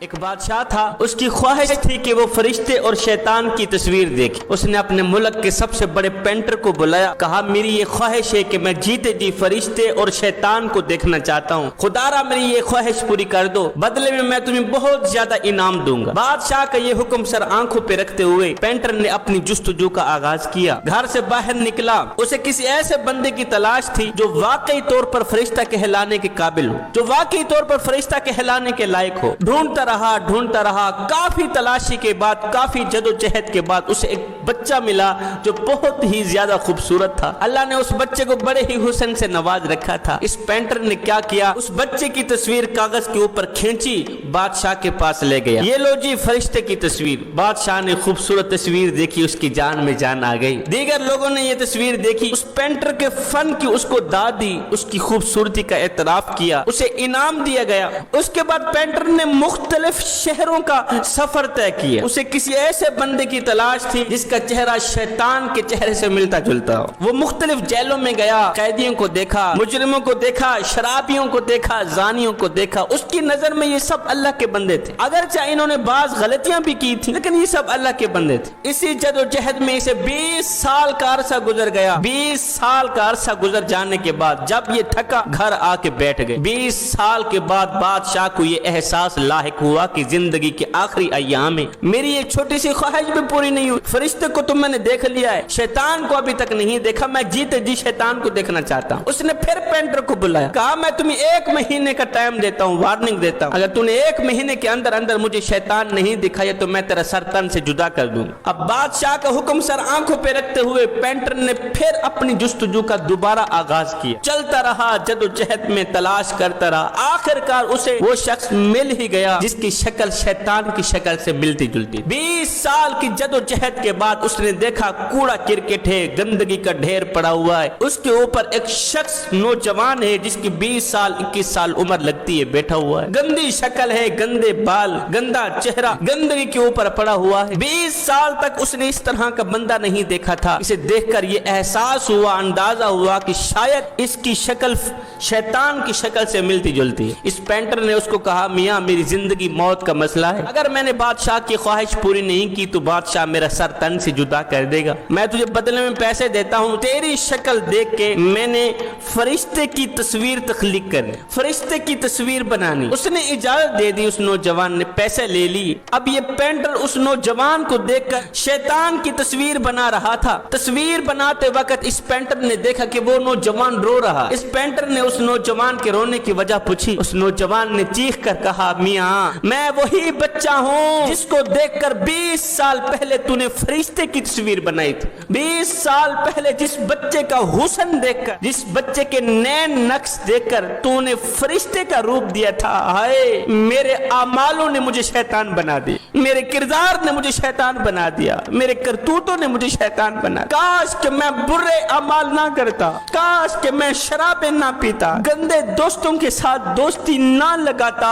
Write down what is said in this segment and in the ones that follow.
ایک بادشاہ تھا، اس کی خواہش تھی کہ وہ فرشتے اور شیطان کی تصویر دیکھے۔ اس نے اپنے ملک کے سب سے بڑے پینٹر کو بلایا، کہا میری یہ خواہش ہے کہ میں جیتے جی فرشتے اور شیطان کو دیکھنا چاہتا ہوں، خدا را میری یہ خواہش پوری کر دو، بدلے میں تمہیں بہت زیادہ انعام دوں گا۔ بادشاہ کا یہ حکم سر آنکھوں پہ رکھتے ہوئے پینٹر نے اپنی جستجو کا آغاز کیا۔ گھر سے باہر نکلا، اسے کسی ایسے بندے کی تلاش تھی جو واقعی طور پر فرشتہ کہلانے کے قابل ہو، جو واقعی طور پر فرشتہ کہلانے کے لائق ہو۔ ڈھونڈتا رہا، کافی تلاشی کے بعد، کافی جدوجہد کے بعد اسے ایک بچہ ملا جو بہت ہی زیادہ خوبصورت تھا۔ اللہ نے اس بچے کو بڑے ہی حسن سے نواز رکھا تھا۔ اس پینٹر نے کیا کیا، اس بچے کی تصویر کاغذ کے اوپر کھینچی، بادشاہ کے پاس لے گیا۔ یہ لو جی فرشتے کی تصویر۔ بادشاہ نے خوبصورت تصویر دیکھی، اس کی جان میں جان آ گئی۔ دیگر لوگوں نے یہ تصویر دیکھی، اس پینٹر کے فن کی اس کو داد دی، اس کی خوبصورتی کا اعتراف کیا، اسے انعام دیا گیا۔ اس کے بعد پینٹر نے مختلف شہروں کا سفر طے کیا۔ اسے کسی ایسے بندے کی تلاش تھی جس کا چہرہ شیطان کے چہرے سے ملتا جلتا ہو۔ وہ مختلف جیلوں میں گیا، قیدیوں کو دیکھا، مجرموں کو دیکھا، شرابیوں کو دیکھا، زانیوں کو دیکھا۔ اس کی نظر میں یہ سب اللہ کے بندے تھے، اگرچہ انہوں نے بعض غلطیاں بھی کی تھی، لیکن یہ سب اللہ کے بندے تھے۔ اسی جدوجہد میں اسے 20 سال کا عرصہ گزر گیا۔ 20 سال کا عرصہ گزر جانے کے بعد جب یہ تھکا، گھر آ کے بیٹھ گئے۔ 20 سال کے بعد بادشاہ کو یہ احساس لاحق ہوا کہ زندگی کے آخری ایام میں میری یہ چھوٹی سی خواہش بھی پوری نہیں ہوئی۔ فرشتے کو تو میں نے دیکھ لیا ہے، شیطان کو ابھی تک نہیں دیکھا، میں جیتے جی شیطان کو دیکھنا چاہتا ہوں۔ اس نے پھر پینٹر کو بلایا، کہا میں تمہیں 1 مہینے کا ٹائم دیتا ہوں، وارننگ دیتا ہوں، اگر تم نے 1 مہینے کے اندر مجھے شیطان نہیں دکھایا تو میں تیرا سر تن سے جدا کر دوں۔ اب بادشاہ کا حکم سر آنکھوں پہ رکھتے ہوئے پینٹر نے پھر اپنی جستجو کا دوبارہ آغاز کیا۔ چلتا رہا، جدوجہد میں تلاش کرتا رہا، آخرکار اسے وہ شخص مل ہی گیا جس کی شکل شیطان کی شکل سے ملتی جلتی۔ 20 سال کی جدوجہد کے بعد اس نے دیکھا کوڑا کرکٹ ہے، گندگی کا ڈھیر پڑا ہوا ہے، اس کے اوپر ایک شخص نوجوان ہے جس کی 20 سال 21 سال عمر لگتی ہے، بیٹھا ہوا ہے، گندی شکل ہے، گندے بال، گندا چہرہ گندگی کے اوپر پڑا ہوا ہے۔ 20 سال تک اس نے اس طرح کا بندہ نہیں دیکھا تھا۔ اسے دیکھ کر یہ احساس ہوا، اندازہ ہوا کہ شاید اس کی شکل شیطان کی شکل سے ملتی جلتی ہے۔ اس پینٹر نے اس کو کہا میاں میری زندگی موت کا مسئلہ ہے، اگر میں نے بادشاہ کی خواہش پوری نہیں کی تو بادشاہ میرا سر تن سے جدا کر دے گا، میں تجھے بدلے میں پیسے دیتا ہوں، تیری شکل دیکھ کے میں نے فرشتے کی تصویر تخلیق کرنی، فرشتے کی تصویر بنانی۔ اس نے اجازت دے دی، اس نوجوان نے پیسے لے لی۔ اب یہ پینٹر اس نوجوان کو دیکھ کر شیطان کی تصویر بنا رہا تھا۔ تصویر بناتے وقت اس پینٹر نے دیکھا کہ وہ نوجوان رو رہا۔ اس پینٹر نے اس نوجوان کے رونے کی وجہ پوچھی۔ اس نوجوان نے چیخ کر کہا میاں میں وہی بچہ ہوں جس کو دیکھ کر 20 سال پہلے تو نے فرشتے کی تصویر بنائی تھی۔ 20 سال پہلے جس بچے کا حسن دیکھ کر، جس بچے کے نین نقش دیکھ کر تو نے فرشتے کا روپ دیا تھا، ہائے میرے اعمالوں نے مجھے شیطان بنا دیا، میرے کردار نے مجھے شیطان بنا دیا، میرے کرتوتوں نے مجھے شیطان بنا دیا۔ کاش کہ میں برے اعمال نہ کرتا، کاش کہ میں شرابیں نہ پیتا، گندے دوستوں کے ساتھ دوستی نہ لگاتا،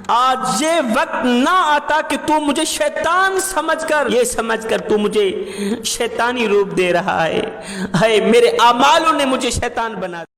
آج یہ وقت نہ آتا کہ تو مجھے شیطان سمجھ کر، یہ سمجھ کر تو مجھے شیطانی روپ دے رہا ہے، ہائے میرے اعمالوں نے مجھے شیطان بنا دیا۔